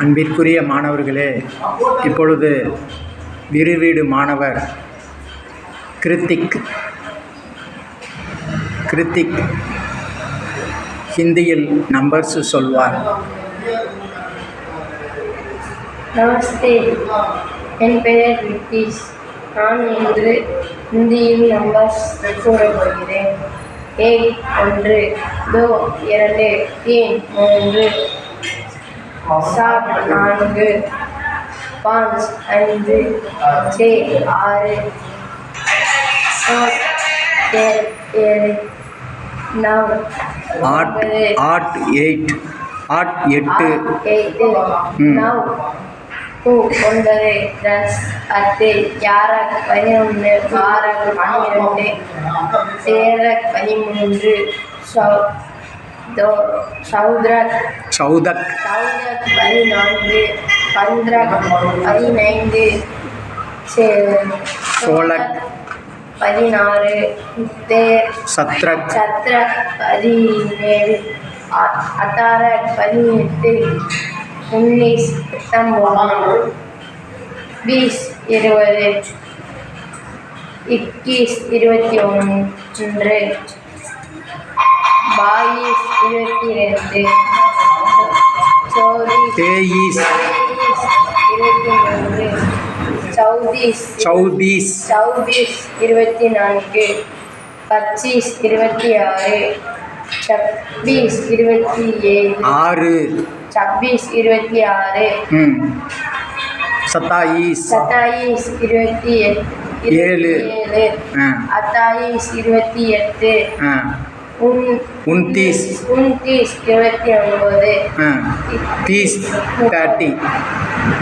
அன்பிற்குரிய மாணவர்களே, இப்பொழுது விரிவீடு மாணவர் கிருத்திக் ஹிந்தியில் நம்பர்ஸ் சொல்வார். நமஸ்தே, என் பெயர் ரித்தீஷ். நான் இன்று ஹிந்தியில் நம்பர்ஸ் கூறப் போகிறேன். 1 2 3 7 4 5 6 7 8 9 சௌதக் 15 சோலக் 16 சத்ரக் 17 18 19 20 21 21 22 तेईस 23 चौबीस 24 25 26 27 26 27 26 27 27 27 28 29 29 30 30